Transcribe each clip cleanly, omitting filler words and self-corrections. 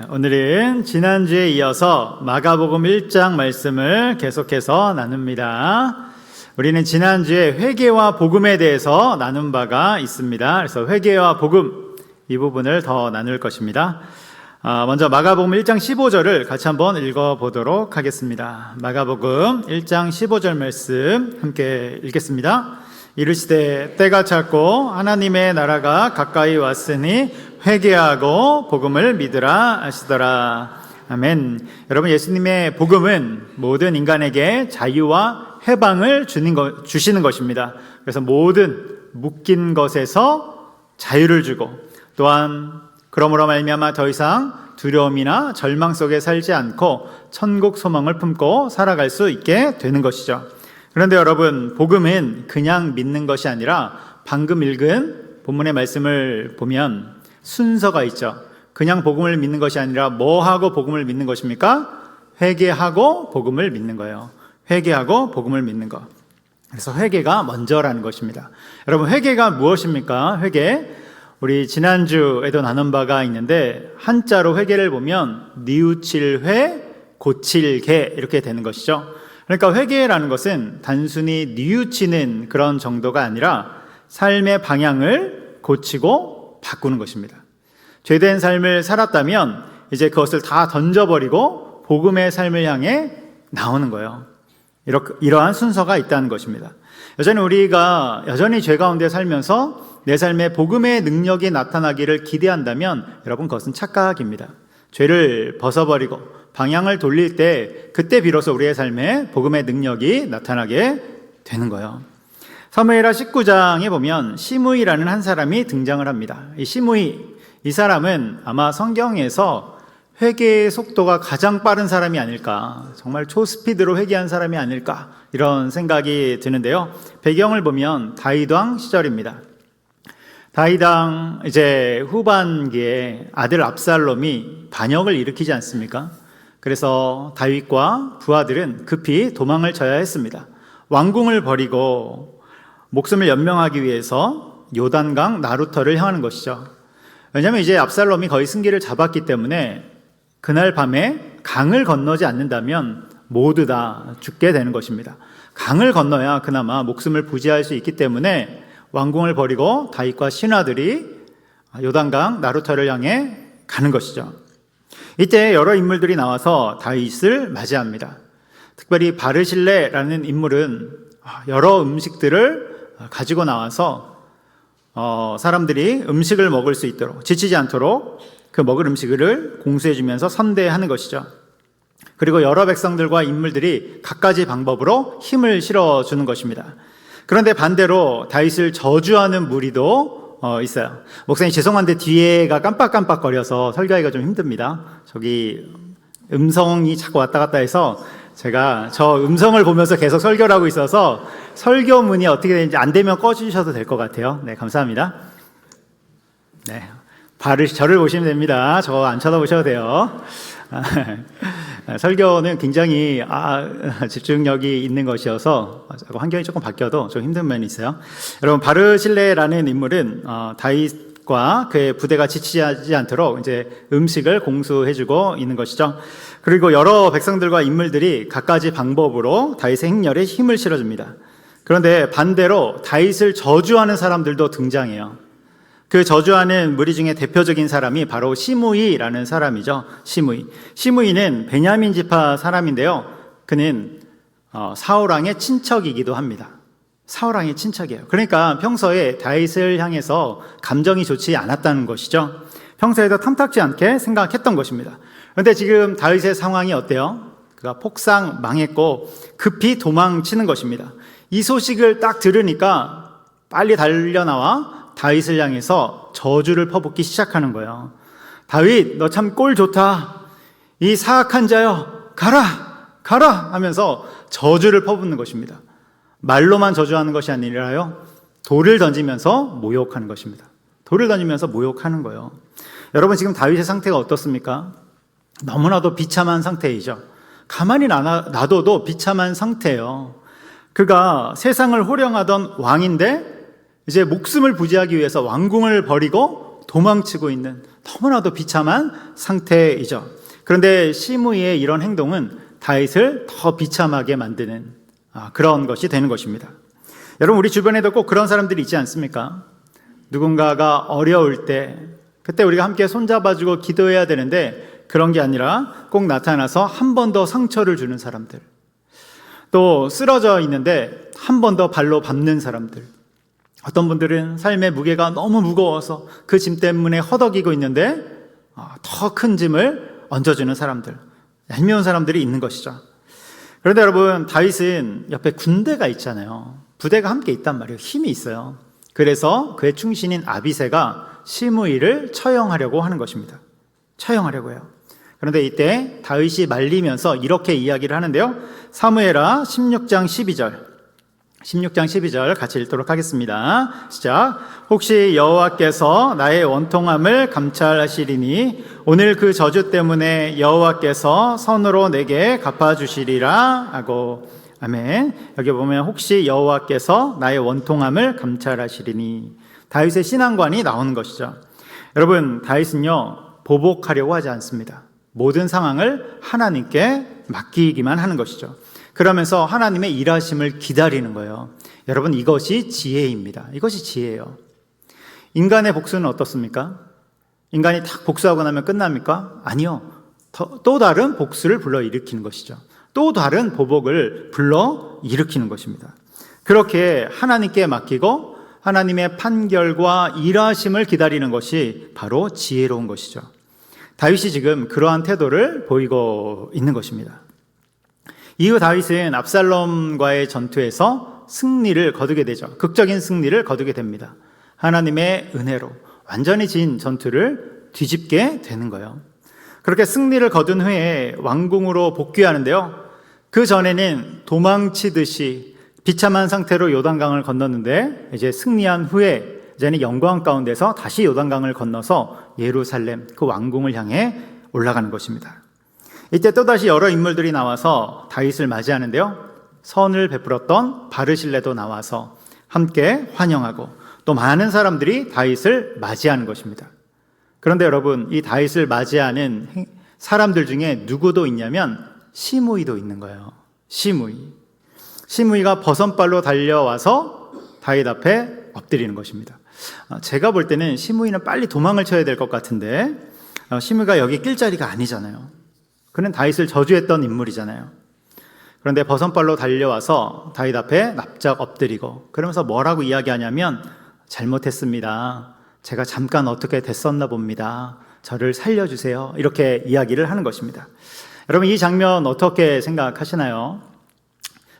오늘은 지난주에 이어서 마가복음 1장 말씀을 계속해서 나눕니다. 우리는 지난주에 회개와 복음에 대해서 나눈 바가 있습니다. 그래서 회개와 복음 이 부분을 더 나눌 것입니다. 먼저 마가복음 1장 15절을 같이 한번 읽어보도록 하겠습니다. 마가복음 1장 15절 말씀 함께 읽겠습니다. 이르시되 때가 찼고 하나님의 나라가 가까이 왔으니 회개하고 복음을 믿으라 하시더라. 아멘. 여러분, 예수님의 복음은 모든 인간에게 자유와 해방을 주시는 것입니다. 그래서 모든 묶인 것에서 자유를 주고, 또한 그러므로 말미암아 더 이상 두려움이나 절망 속에 살지 않고 천국 소망을 품고 살아갈 수 있게 되는 것이죠. 그런데 여러분, 복음은 그냥 믿는 것이 아니라 방금 읽은 본문의 말씀을 보면 순서가 있죠. 그냥 복음을 믿는 것이 아니라 뭐 하고 복음을 믿는 것입니까? 회개하고 복음을 믿는 거예요. 회개하고 복음을 믿는 것. 그래서 회개가 먼저라는 것입니다. 여러분, 회개가 무엇입니까? 회개. 우리 지난주에도 나눈 바가 있는데 한자로 회개를 보면 뉘우칠 회, 고칠 개 이렇게 되는 것이죠. 그러니까 회개라는 것은 단순히 뉘우치는 그런 정도가 아니라 삶의 방향을 고치고 바꾸는 것입니다. 죄된 삶을 살았다면 이제 그것을 다 던져버리고 복음의 삶을 향해 나오는 거예요. 이러한 순서가 있다는 것입니다. 우리가 여전히 죄 가운데 살면서 내 삶에 복음의 능력이 나타나기를 기대한다면 여러분, 그것은 착각입니다. 죄를 벗어버리고 방향을 돌릴 때 그때 비로소 우리의 삶에 복음의 능력이 나타나게 되는 거예요. 사무엘하 19장에 보면 시므이라는 한 사람이 등장을 합니다. 이 시므이, 이 사람은 아마 성경에서 회개의 속도가 가장 빠른 사람이 아닐까, 정말 초스피드로 회개한 사람이 아닐까, 이런 생각이 드는데요. 배경을 보면 다윗 왕 시절입니다. 다윗 왕 이제 후반기에 아들 압살롬이 반역을 일으키지 않습니까? 그래서 다윗과 부하들은 급히 도망을 쳐야 했습니다. 왕궁을 버리고 목숨을 연명하기 위해서 요단강 나루터를 향하는 것이죠. 왜냐하면 이제 압살롬이 거의 승기를 잡았기 때문에 그날 밤에 강을 건너지 않는다면 모두 다 죽게 되는 것입니다. 강을 건너야 그나마 목숨을 부지할 수 있기 때문에 왕궁을 버리고 다윗과 신하들이 요단강 나루터를 향해 가는 것이죠. 이때 여러 인물들이 나와서 다윗을 맞이합니다. 특별히 바르실레라는 인물은 여러 음식들을 가지고 나와서 사람들이 음식을 먹을 수 있도록, 지치지 않도록 그 먹을 음식을 공수해 주면서 선대하는 것이죠. 그리고 여러 백성들과 인물들이 갖가지 방법으로 힘을 실어주는 것입니다. 그런데 반대로 다윗을 저주하는 무리도 있어요. 목사님, 죄송한데 뒤에가 깜빡깜빡거려서 설교하기가 좀 힘듭니다. 저기 음성이 자꾸 왔다 갔다 해서 제가 저 음성을 보면서 계속 설교를 하고 있어서 설교문이 어떻게 되는지 안 되면 꺼주셔도 될 것 같아요. 네, 감사합니다. 네, 저를 보시면 됩니다. 저 안 쳐다보셔도 돼요. 설교는 굉장히 집중력이 있는 것이어서 환경이 조금 바뀌어도 좀 힘든 면이 있어요. 여러분, 바르실레라는 인물은 다윗과 그의 부대가 지치지 않도록 이제 음식을 공수해주고 있는 것이죠. 그리고 여러 백성들과 인물들이 갖가지 방법으로 다윗의 행렬에 힘을 실어줍니다. 그런데 반대로 다윗을 저주하는 사람들도 등장해요. 그 저주하는 무리 중에 대표적인 사람이 바로 시므이라는 사람이죠. 시므이는 베냐민 지파 사람인데요. 그는 사울왕의 친척이기도 합니다. 사울왕의 친척이에요. 그러니까 평소에 다윗을 향해서 감정이 좋지 않았다는 것이죠. 평소에도 탐탁지 않게 생각했던 것입니다. 그런데 지금 다윗의 상황이 어때요? 그가 폭삭 망했고 급히 도망치는 것입니다. 이 소식을 딱 들으니까 빨리 달려나와 다윗을 향해서 저주를 퍼붓기 시작하는 거예요. 다윗, 너 참 꼴 좋다. 이 사악한 자여, 가라 하면서 저주를 퍼붓는 것입니다. 말로만 저주하는 것이 아니라요, 돌을 던지면서 모욕하는 것입니다. 돌을 던지면서 모욕하는 거예요. 여러분, 지금 다윗의 상태가 어떻습니까? 너무나도 비참한 상태이죠. 가만히 놔둬도 비참한 상태예요. 그가 세상을 호령하던 왕인데 이제 목숨을 부지하기 위해서 왕궁을 버리고 도망치고 있는 너무나도 비참한 상태이죠. 그런데 시므이의 이런 행동은 다윗을 더 비참하게 만드는 그런 것이 되는 것입니다. 여러분, 우리 주변에도 꼭 그런 사람들이 있지 않습니까? 누군가가 어려울 때 그때 우리가 함께 손잡아주고 기도해야 되는데 그런 게 아니라 꼭 나타나서 한 번 더 상처를 주는 사람들, 또 쓰러져 있는데 한 번 더 발로 밟는 사람들, 어떤 분들은 삶의 무게가 너무 무거워서 그 짐 때문에 허덕이고 있는데 더 큰 짐을 얹어주는 사람들, 얄미운 사람들이 있는 것이죠. 그런데 여러분, 다윗은 옆에 군대가 있잖아요. 부대가 함께 있단 말이에요. 힘이 있어요. 그래서 그의 충신인 아비새가 시므이를 처형하려고 하는 것입니다. 처형하려고 해요. 그런데 이때 다윗이 말리면서 이렇게 이야기를 하는데요. 사무엘하 16장 12절 같이 읽도록 하겠습니다. 시작. 혹시 여호와께서 나의 원통함을 감찰하시리니 오늘 그 저주 때문에 여호와께서 선으로 내게 갚아주시리라 하고. 아멘. 여기 보면 혹시 여호와께서 나의 원통함을 감찰하시리니, 다윗의 신앙관이 나오는 것이죠. 여러분, 다윗은요 보복하려고 하지 않습니다. 모든 상황을 하나님께 맡기기만 하는 것이죠. 그러면서 하나님의 일하심을 기다리는 거예요. 여러분, 이것이 지혜입니다. 이것이 지혜예요. 인간의 복수는 어떻습니까? 인간이 딱 복수하고 나면 끝납니까? 아니요. 또 다른 복수를 불러일으키는 것이죠. 또 다른 보복을 불러일으키는 것입니다. 그렇게 하나님께 맡기고 하나님의 판결과 일하심을 기다리는 것이 바로 지혜로운 것이죠. 다윗이 지금 그러한 태도를 보이고 있는 것입니다. 이후 다윗은 압살롬과의 전투에서 승리를 거두게 되죠. 극적인 승리를 거두게 됩니다. 하나님의 은혜로 완전히 진 전투를 뒤집게 되는 거예요. 그렇게 승리를 거둔 후에 왕궁으로 복귀하는데요. 그 전에는 도망치듯이 비참한 상태로 요단강을 건넜는데 이제 승리한 후에 이제는 영광 가운데서 다시 요단강을 건너서 예루살렘 그 왕궁을 향해 올라가는 것입니다. 이때 또다시 여러 인물들이 나와서 다윗을 맞이하는데요. 선을 베풀었던 바르실레도 나와서 함께 환영하고 또 많은 사람들이 다윗을 맞이하는 것입니다. 그런데 여러분, 이 다윗을 맞이하는 사람들 중에 누구도 있냐면 시므이도 있는 거예요. 시므이가 버선발로 달려와서 다윗 앞에 엎드리는 것입니다. 제가 볼 때는 시므이는 빨리 도망을 쳐야 될 것 같은데 시므이가 여기 낄 자리가 아니잖아요. 그는 다윗을 저주했던 인물이잖아요. 그런데 버선발로 달려와서 다윗 앞에 납작 엎드리고 그러면서 뭐라고 이야기하냐면 잘못했습니다. 제가 잠깐 어떻게 됐었나 봅니다. 저를 살려주세요. 이렇게 이야기를 하는 것입니다. 여러분, 이 장면 어떻게 생각하시나요?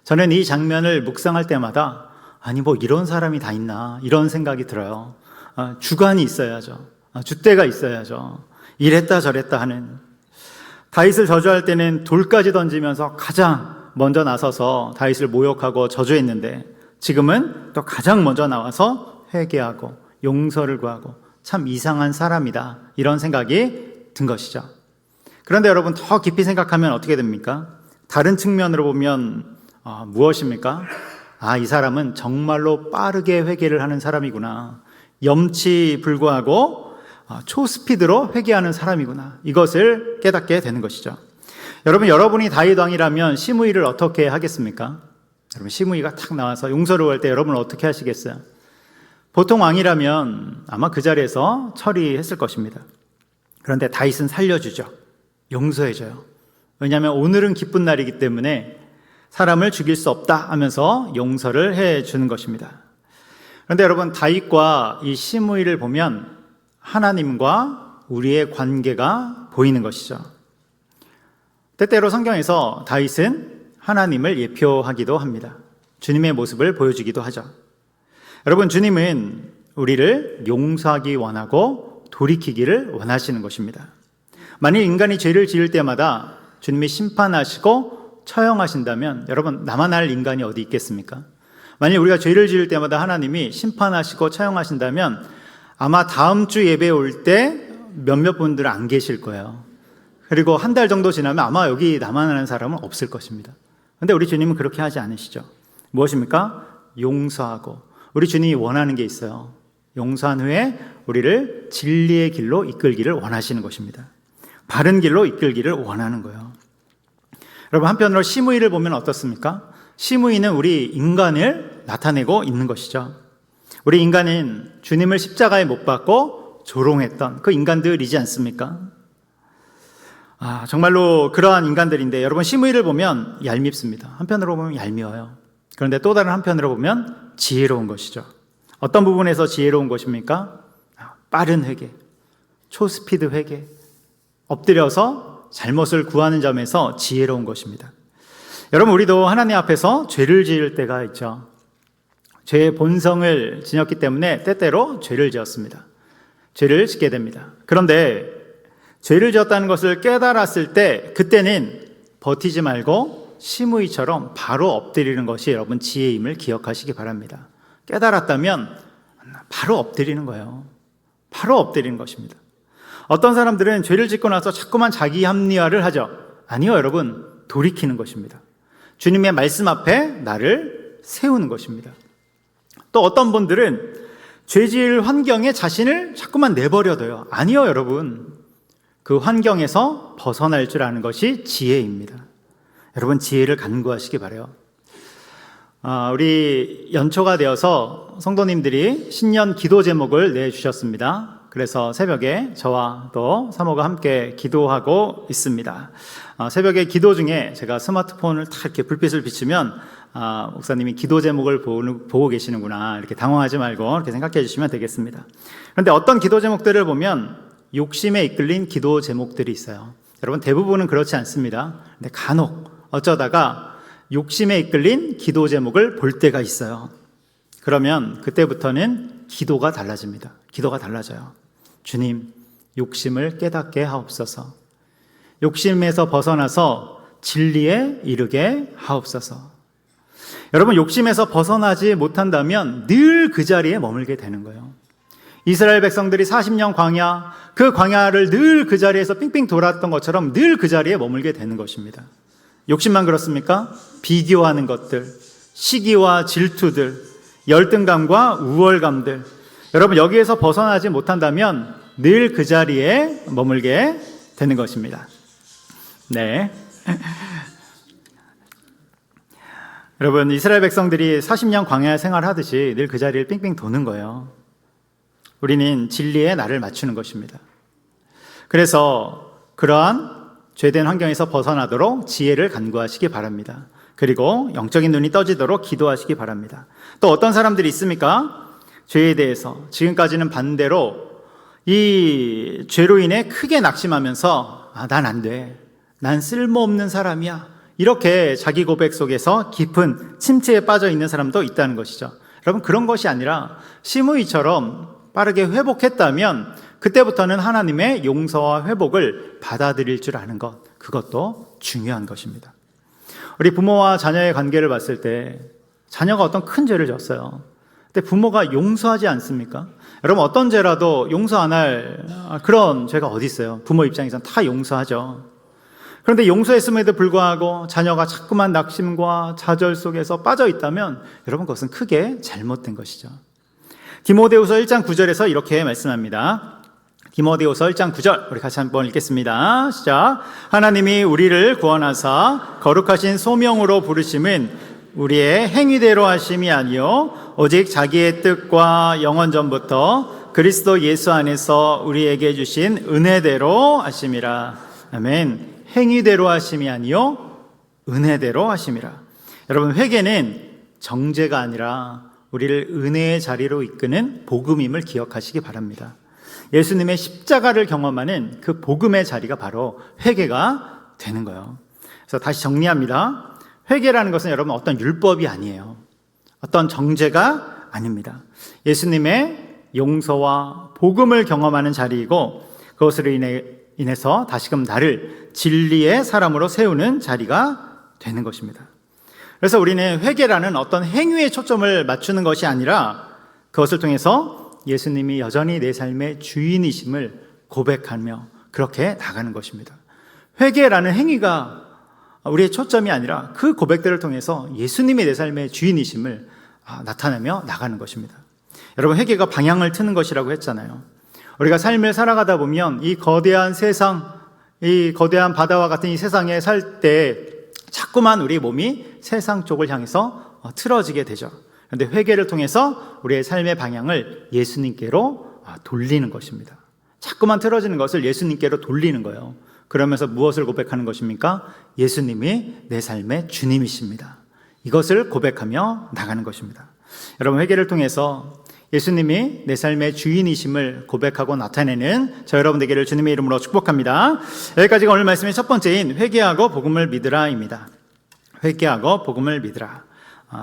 저는 이 장면을 묵상할 때마다 아니 뭐 이런 사람이 다 있나 이런 생각이 들어요. 주관이 있어야죠. 줏대가 있어야죠. 이랬다 저랬다 하는. 다윗을 저주할 때는 돌까지 던지면서 가장 먼저 나서서 다윗을 모욕하고 저주했는데 지금은 또 가장 먼저 나와서 회개하고 용서를 구하고 참 이상한 사람이다 이런 생각이 든 것이죠. 그런데 여러분, 더 깊이 생각하면 어떻게 됩니까? 다른 측면으로 보면 무엇입니까? 이 사람은 정말로 빠르게 회개를 하는 사람이구나. 염치 불구하고 초스피드로 회개하는 사람이구나. 이것을 깨닫게 되는 것이죠. 여러분, 여러분이 다윗 왕이라면 시므이를 어떻게 하겠습니까? 여러분, 시므이가 탁 나와서 용서를 구할 때 여러분은 어떻게 하시겠어요? 보통 왕이라면 아마 그 자리에서 처리했을 것입니다. 그런데 다윗은 살려주죠. 용서해줘요. 왜냐하면 오늘은 기쁜 날이기 때문에 사람을 죽일 수 없다 하면서 용서를 해주는 것입니다. 그런데 여러분, 다윗과 이 시므이를 보면 하나님과 우리의 관계가 보이는 것이죠. 때때로 성경에서 다윗은 하나님을 예표하기도 합니다. 주님의 모습을 보여주기도 하죠. 여러분, 주님은 우리를 용서하기 원하고 돌이키기를 원하시는 것입니다. 만일 인간이 죄를 지을 때마다 주님이 심판하시고 처형하신다면 여러분, 나만 할 인간이 어디 있겠습니까? 만일 우리가 죄를 지을 때마다 하나님이 심판하시고 처형하신다면 아마 다음 주 예배 올 때 몇몇 분들은 안 계실 거예요. 그리고 한 달 정도 지나면 아마 여기 나만 하는 사람은 없을 것입니다. 그런데 우리 주님은 그렇게 하지 않으시죠. 무엇입니까? 용서하고. 우리 주님이 원하는 게 있어요. 용서한 후에 우리를 진리의 길로 이끌기를 원하시는 것입니다. 바른 길로 이끌기를 원하는 거예요. 여러분, 한편으로 심의를 보면 어떻습니까? 심의는 우리 인간을 나타내고 있는 것이죠. 우리 인간은 주님을 십자가에 못 박고 조롱했던 그 인간들이지 않습니까? 정말로 그러한 인간들인데, 여러분, 심의를 보면 얄밉습니다. 한편으로 보면 얄미워요. 그런데 또 다른 한편으로 보면 지혜로운 것이죠. 어떤 부분에서 지혜로운 것입니까? 빠른 회개, 초스피드 회개, 엎드려서 잘못을 구하는 점에서 지혜로운 것입니다. 여러분, 우리도 하나님 앞에서 죄를 지을 때가 있죠. 죄의 본성을 지녔기 때문에 때때로 죄를 지었습니다. 죄를 짓게 됩니다. 그런데 죄를 지었다는 것을 깨달았을 때, 그때는 버티지 말고 심의처럼 바로 엎드리는 것이 여러분 지혜임을 기억하시기 바랍니다. 깨달았다면 바로 엎드리는 거예요. 바로 엎드리는 것입니다. 어떤 사람들은 죄를 짓고 나서 자꾸만 자기 합리화를 하죠. 아니요, 여러분, 돌이키는 것입니다. 주님의 말씀 앞에 나를 세우는 것입니다. 또 어떤 분들은 죄질 환경에 자신을 자꾸만 내버려둬요. 아니요, 여러분, 그 환경에서 벗어날 줄 아는 것이 지혜입니다. 여러분, 지혜를 간구하시기 바라요. 우리 연초가 되어서 성도님들이 신년 기도 제목을 내주셨습니다. 그래서 새벽에 저와 또 사모가 함께 기도하고 있습니다. 새벽에 기도 중에 제가 스마트폰을 딱 이렇게 불빛을 비추면 목사님이 기도 제목을 보고 계시는구나, 이렇게 당황하지 말고 이렇게 생각해 주시면 되겠습니다. 그런데 어떤 기도 제목들을 보면 욕심에 이끌린 기도 제목들이 있어요. 여러분, 대부분은 그렇지 않습니다. 근데 간혹 어쩌다가 욕심에 이끌린 기도 제목을 볼 때가 있어요. 그러면 그때부터는 기도가 달라집니다. 기도가 달라져요. 주님, 욕심을 깨닫게 하옵소서. 욕심에서 벗어나서 진리에 이르게 하옵소서. 여러분, 욕심에서 벗어나지 못한다면 늘 그 자리에 머물게 되는 거예요. 이스라엘 백성들이 40년 광야, 그 광야를 늘 그 자리에서 삥삥 돌았던 것처럼 늘 그 자리에 머물게 되는 것입니다. 욕심만 그렇습니까? 비교하는 것들, 시기와 질투들, 열등감과 우월감들, 여러분, 여기에서 벗어나지 못한다면 늘 그 자리에 머물게 되는 것입니다. 네. 여러분, 이스라엘 백성들이 40년 광야 생활하듯이 늘 그 자리를 삥삥 도는 거예요. 우리는 진리에 나를 맞추는 것입니다. 그래서 그러한 죄된 환경에서 벗어나도록 지혜를 간구하시기 바랍니다. 그리고 영적인 눈이 떠지도록 기도하시기 바랍니다. 또 어떤 사람들이 있습니까? 죄에 대해서 지금까지는 반대로 이 죄로 인해 크게 낙심하면서 난 안 돼, 난 쓸모없는 사람이야, 이렇게 자기 고백 속에서 깊은 침체에 빠져 있는 사람도 있다는 것이죠. 여러분, 그런 것이 아니라 심의처럼 빠르게 회복했다면 그때부터는 하나님의 용서와 회복을 받아들일 줄 아는 것, 그것도 중요한 것입니다. 우리 부모와 자녀의 관계를 봤을 때 자녀가 어떤 큰 죄를 졌어요. 근데 부모가 용서하지 않습니까? 여러분, 어떤 죄라도 용서 안 할 그런 죄가 어디 있어요? 부모 입장에서는 다 용서하죠. 그런데 용서했음에도 불구하고 자녀가 자꾸만 낙심과 좌절 속에서 빠져 있다면 여러분, 그것은 크게 잘못된 것이죠. 디모데후서 1장 9절에서 이렇게 말씀합니다. 디모데후서 1장 9절, 우리 같이 한번 읽겠습니다. 시작. 하나님이 우리를 구원하사 거룩하신 소명으로 부르심은 우리의 행위대로 하심이 아니요 오직 자기의 뜻과 영원 전부터 그리스도 예수 안에서 우리에게 주신 은혜대로 하심이라. 아멘. 행위대로 하심이 아니요 은혜대로 하심이라. 여러분, 회개는 정죄가 아니라 우리를 은혜의 자리로 이끄는 복음임을 기억하시기 바랍니다. 예수님의 십자가를 경험하는 그 복음의 자리가 바로 회개가 되는 거예요. 그래서 다시 정리합니다. 회개라는 것은 여러분 어떤 율법이 아니에요. 어떤 정죄가 아닙니다. 예수님의 용서와 복음을 경험하는 자리이고, 그것으로 인해서 다시금 나를 진리의 사람으로 세우는 자리가 되는 것입니다. 그래서 우리는 회개라는 어떤 행위에 초점을 맞추는 것이 아니라 그것을 통해서 예수님이 여전히 내 삶의 주인이심을 고백하며 그렇게 나가는 것입니다. 회개라는 행위가 우리의 초점이 아니라 그 고백들을 통해서 예수님이 내 삶의 주인이심을 나타내며 나가는 것입니다. 여러분, 회개가 방향을 트는 것이라고 했잖아요. 우리가 삶을 살아가다 보면 이 거대한 세상, 이 거대한 바다와 같은 이 세상에 살 때 자꾸만 우리 몸이 세상 쪽을 향해서 틀어지게 되죠. 그런데 회개를 통해서 우리의 삶의 방향을 예수님께로 돌리는 것입니다. 자꾸만 틀어지는 것을 예수님께로 돌리는 거예요. 그러면서 무엇을 고백하는 것입니까? 예수님이 내 삶의 주님이십니다. 이것을 고백하며 나가는 것입니다. 여러분, 회개를 통해서 예수님이 내 삶의 주인이심을 고백하고 나타내는 저 여러분 되기를 주님의 이름으로 축복합니다. 여기까지가 오늘 말씀의 첫 번째인 회개하고 복음을 믿으라입니다. 회개하고 복음을 믿으라.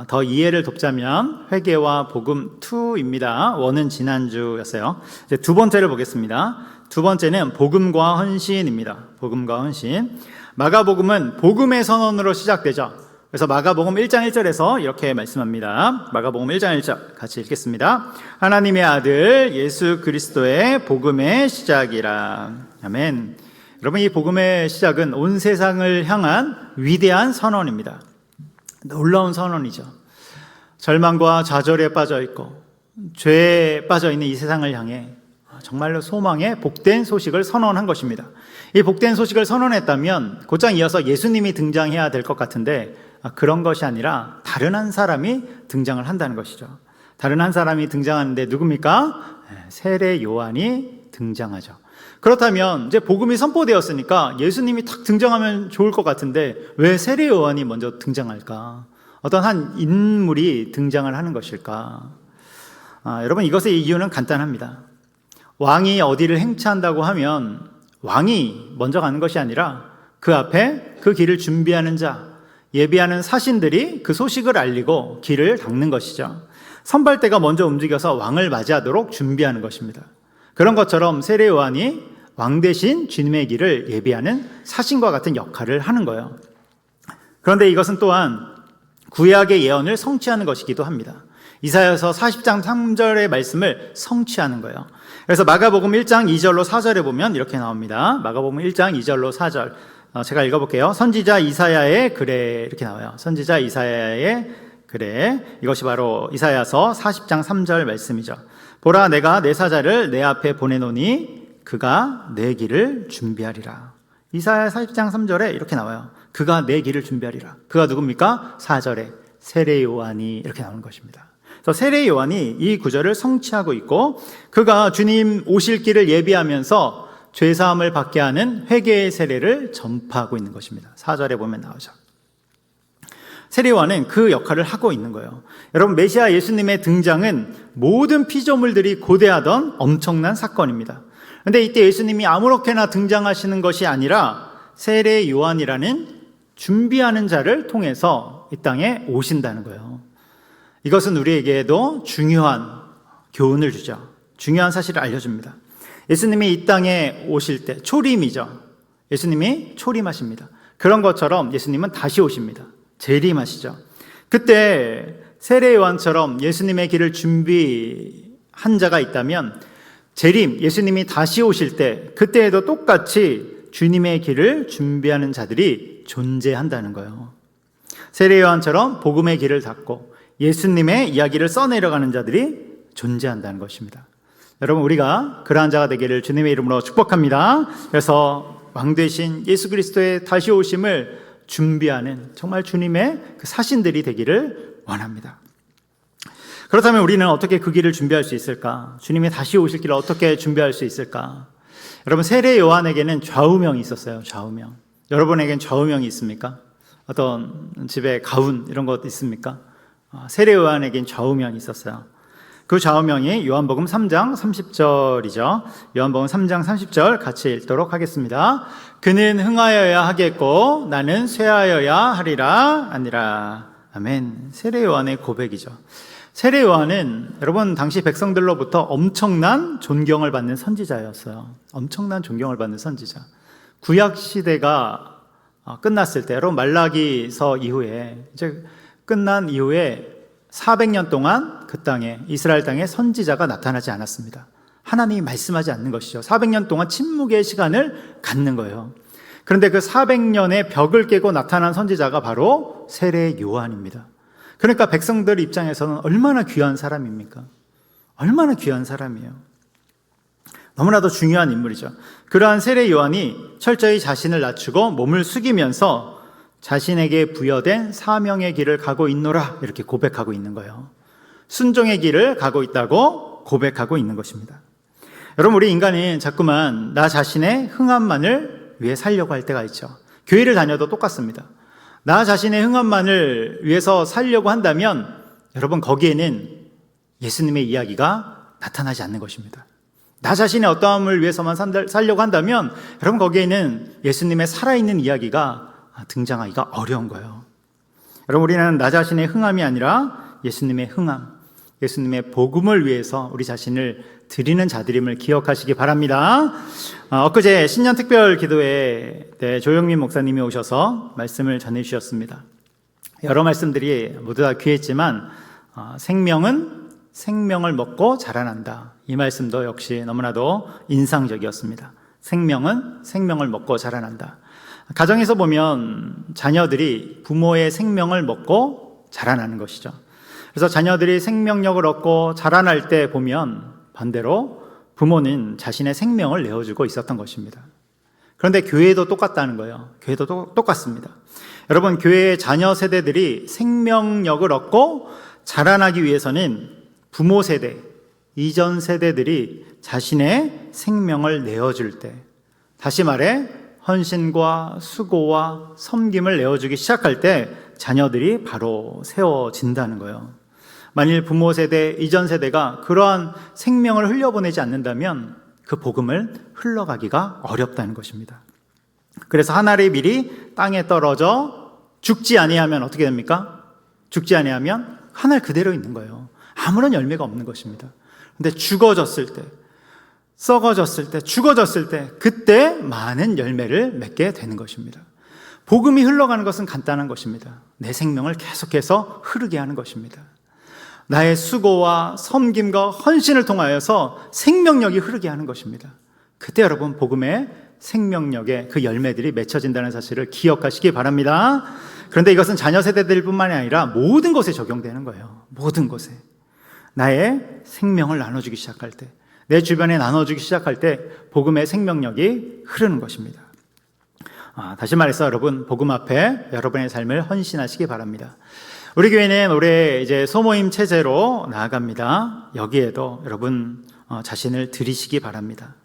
더 이해를 돕자면 회개와 복음 2입니다. 1은 지난주였어요. 이제 두 번째를 보겠습니다. 두 번째는 복음과 헌신입니다. 복음과 헌신. 마가복음은 복음의 선언으로 시작되죠. 그래서 마가복음 1장 1절에서 이렇게 말씀합니다. 마가복음 1장 1절 같이 읽겠습니다. 하나님의 아들 예수 그리스도의 복음의 시작이라. 아멘. 여러분, 이 복음의 시작은 온 세상을 향한 위대한 선언입니다. 놀라운 선언이죠. 절망과 좌절에 빠져 있고 죄에 빠져 있는 이 세상을 향해 정말로 소망의 복된 소식을 선언한 것입니다. 이 복된 소식을 선언했다면 곧장 이어서 예수님이 등장해야 될 것 같은데 그런 것이 아니라 다른 한 사람이 등장을 한다는 것이죠. 다른 한 사람이 등장하는데 누굽니까? 세례 요한이 등장하죠. 그렇다면 이제 복음이 선포되었으니까 예수님이 탁 등장하면 좋을 것 같은데 왜 세례 요한이 먼저 등장할까? 어떤 한 인물이 등장을 하는 것일까? 여러분, 이것의 이유는 간단합니다. 왕이 어디를 행차한다고 하면 왕이 먼저 가는 것이 아니라 그 앞에 그 길을 준비하는 자, 예비하는 사신들이 그 소식을 알리고 길을 닦는 것이죠. 선발대가 먼저 움직여서 왕을 맞이하도록 준비하는 것입니다. 그런 것처럼 세례 요한이 왕 대신 주님의 길을 예비하는 사신과 같은 역할을 하는 거예요. 그런데 이것은 또한 구약의 예언을 성취하는 것이기도 합니다. 이사야서 40장 3절의 말씀을 성취하는 거예요. 그래서 마가복음 1장 2절로 4절에 보면 이렇게 나옵니다. 마가복음 1장 2절로 4절 제가 읽어볼게요. 선지자 이사야의 글에 이렇게 나와요. 선지자 이사야의 글에. 이것이 바로 이사야서 40장 3절 말씀이죠. 보라, 내가 내 사자를 내 앞에 보내노니 그가 내 길을 준비하리라. 이사야 40장 3절에 이렇게 나와요. 그가 내 길을 준비하리라. 그가 누굽니까? 4절에 세례 요한이 이렇게 나오는 것입니다. 그래서 세례 요한이 이 구절을 성취하고 있고 그가 주님 오실 길을 예비하면서 죄사함을 받게 하는 회개의 세례를 전파하고 있는 것입니다. 4절에 보면 나오죠. 세례 요한은 그 역할을 하고 있는 거예요. 여러분, 메시아 예수님의 등장은 모든 피조물들이 고대하던 엄청난 사건입니다. 그런데 이때 예수님이 아무렇게나 등장하시는 것이 아니라 세례 요한이라는 준비하는 자를 통해서 이 땅에 오신다는 거예요. 이것은 우리에게도 중요한 교훈을 주죠. 중요한 사실을 알려줍니다. 예수님이 이 땅에 오실 때 초림이죠. 예수님이 초림하십니다. 그런 것처럼 예수님은 다시 오십니다. 재림하시죠. 그때 세례 요한처럼 예수님의 길을 준비한 자가 있다면 재림, 예수님이 다시 오실 때 그때에도 똑같이 주님의 길을 준비하는 자들이 존재한다는 거예요. 세례 요한처럼 복음의 길을 닫고 예수님의 이야기를 써내려가는 자들이 존재한다는 것입니다. 여러분, 우리가 그러한 자가 되기를 주님의 이름으로 축복합니다. 그래서 왕 되신 예수 그리스도의 다시 오심을 준비하는 정말 주님의 그 사신들이 되기를 원합니다. 그렇다면 우리는 어떻게 그 길을 준비할 수 있을까? 주님이 다시 오실 길을 어떻게 준비할 수 있을까? 여러분, 세례 요한에게는 좌우명이 있었어요. 좌우명. 여러분에게는 좌우명이 있습니까? 어떤 집에 가운 이런 것 있습니까? 세례 요한에게는 좌우명이 있었어요. 그 좌우명이 요한복음 3장 30절이죠. 요한복음 3장 30절 같이 읽도록 하겠습니다. 그는 흥하여야 하겠고 나는 쇠하여야 하리라 아니라. 아멘. 세례 요한의 고백이죠. 세례 요한은 여러분 당시 백성들로부터 엄청난 존경을 받는 선지자였어요. 엄청난 존경을 받는 선지자. 구약 시대가 끝났을 때, 여러분 말라기서 이후에 이제 끝난 이후에 400년 동안 그 땅에, 이스라엘 땅에 선지자가 나타나지 않았습니다. 하나님이 말씀하지 않는 것이죠. 400년 동안 침묵의 시간을 갖는 거예요. 그런데 그 400년의 벽을 깨고 나타난 선지자가 바로 세례 요한입니다. 그러니까 백성들 입장에서는 얼마나 귀한 사람입니까? 얼마나 귀한 사람이에요. 너무나도 중요한 인물이죠. 그러한 세례 요한이 철저히 자신을 낮추고 몸을 숙이면서 자신에게 부여된 사명의 길을 가고 있노라 이렇게 고백하고 있는 거예요. 순종의 길을 가고 있다고 고백하고 있는 것입니다. 여러분, 우리 인간은 자꾸만 나 자신의 흥함만을 위해 살려고 할 때가 있죠. 교회를 다녀도 똑같습니다. 나 자신의 흥함만을 위해서 살려고 한다면 여러분, 거기에는 예수님의 이야기가 나타나지 않는 것입니다. 나 자신의 어떠함을 위해서만 살려고 한다면 여러분, 거기에는 예수님의 살아있는 이야기가 등장하기가 어려운 거예요. 여러분, 우리는 나 자신의 흥함이 아니라 예수님의 흥함, 예수님의 복음을 위해서 우리 자신을 드리는 자들임을 기억하시기 바랍니다. 엊그제 신년 특별 기도회 때 조영민 목사님이 오셔서 말씀을 전해주셨습니다. 여러 말씀들이 모두 다 귀했지만 생명은 생명을 먹고 자라난다. 이 말씀도 역시 너무나도 인상적이었습니다. 생명은 생명을 먹고 자라난다. 가정에서 보면 자녀들이 부모의 생명을 먹고 자라나는 것이죠. 그래서 자녀들이 생명력을 얻고 자라날 때 보면 반대로 부모는 자신의 생명을 내어주고 있었던 것입니다. 그런데 교회도 똑같다는 거예요. 교회도 똑같습니다. 여러분, 교회의 자녀 세대들이 생명력을 얻고 자라나기 위해서는 부모 세대, 이전 세대들이 자신의 생명을 내어줄 때, 다시 말해 헌신과 수고와 섬김을 내어주기 시작할 때 자녀들이 바로 세워진다는 거예요. 만일 부모 세대, 이전 세대가 그러한 생명을 흘려보내지 않는다면 그 복음을 흘러가기가 어렵다는 것입니다. 그래서 하늘의 밀이 땅에 떨어져 죽지 아니하면 어떻게 됩니까? 죽지 아니하면 하늘 그대로 있는 거예요. 아무런 열매가 없는 것입니다. 근데 죽어졌을 때, 썩어졌을 때, 죽어졌을 때 그때 많은 열매를 맺게 되는 것입니다. 복음이 흘러가는 것은 간단한 것입니다. 내 생명을 계속해서 흐르게 하는 것입니다. 나의 수고와 섬김과 헌신을 통하여서 생명력이 흐르게 하는 것입니다. 그때 여러분, 복음의 생명력의 그 열매들이 맺혀진다는 사실을 기억하시기 바랍니다. 그런데 이것은 자녀 세대들뿐만이 아니라 모든 것에 적용되는 거예요. 모든 것에. 나의 생명을 나눠주기 시작할 때, 내 주변에 나눠주기 시작할 때 복음의 생명력이 흐르는 것입니다. 다시 말해서 여러분, 복음 앞에 여러분의 삶을 헌신하시기 바랍니다. 우리 교회는 올해 이제 소모임 체제로 나아갑니다. 여기에도 여러분 자신을 드리시기 바랍니다.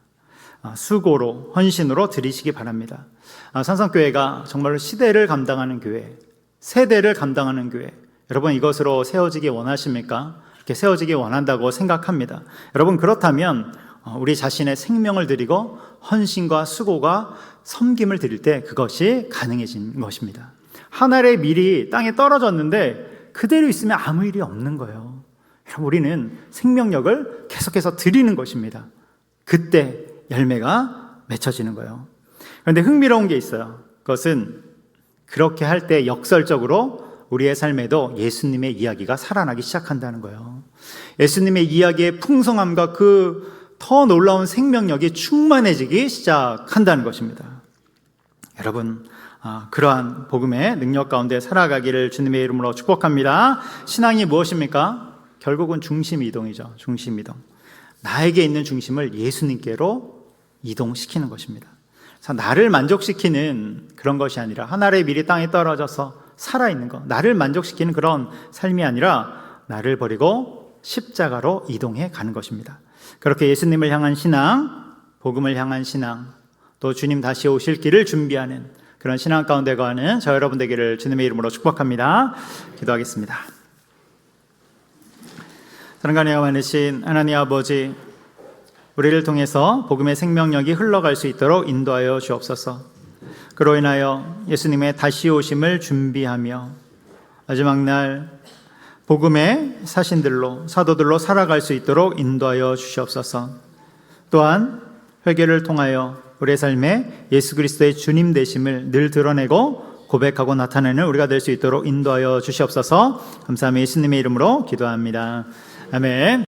수고로, 헌신으로 드리시기 바랍니다. 산성교회가 정말로 시대를 감당하는 교회, 세대를 감당하는 교회, 여러분 이것으로 세워지기 원하십니까? 이렇게 세워지기 원한다고 생각합니다. 여러분, 그렇다면 우리 자신의 생명을 드리고 헌신과 수고가 섬김을 드릴 때 그것이 가능해진 것입니다. 하늘의 밀이 땅에 떨어졌는데 그대로 있으면 아무 일이 없는 거예요. 여러분, 우리는 생명력을 계속해서 드리는 것입니다. 그때 열매가 맺혀지는 거예요. 그런데 흥미로운 게 있어요. 그것은 그렇게 할 때 역설적으로 우리의 삶에도 예수님의 이야기가 살아나기 시작한다는 거예요. 예수님의 이야기의 풍성함과 그 더 놀라운 생명력이 충만해지기 시작한다는 것입니다. 여러분, 그러한 복음의 능력 가운데 살아가기를 주님의 이름으로 축복합니다. 신앙이 무엇입니까? 결국은 중심 이동이죠. 중심 이동. 나에게 있는 중심을 예수님께로 이동시키는 것입니다. 그래서 나를 만족시키는 그런 것이 아니라 하늘의 밀이 땅에 떨어져서 살아있는 것, 나를 만족시키는 그런 삶이 아니라 나를 버리고 십자가로 이동해 가는 것입니다. 그렇게 예수님을 향한 신앙, 복음을 향한 신앙, 또 주님 다시 오실 길을 준비하는 그런 신앙 가운데 거하는 저 여러분 되기를 주님의 이름으로 축복합니다. 기도하겠습니다. 사랑과 은혜가 많으신 하나님 아버지, 우리를 통해서 복음의 생명력이 흘러갈 수 있도록 인도하여 주옵소서. 그로 인하여 예수님의 다시 오심을 준비하며 마지막 날 복음의 사신들로, 사도들로 살아갈 수 있도록 인도하여 주시옵소서. 또한 회개를 통하여 우리의 삶에 예수 그리스도의 주님 되심을 늘 드러내고 고백하고 나타내는 우리가 될 수 있도록 인도하여 주시옵소서. 감사하며 예수님의 이름으로 기도합니다. 아멘.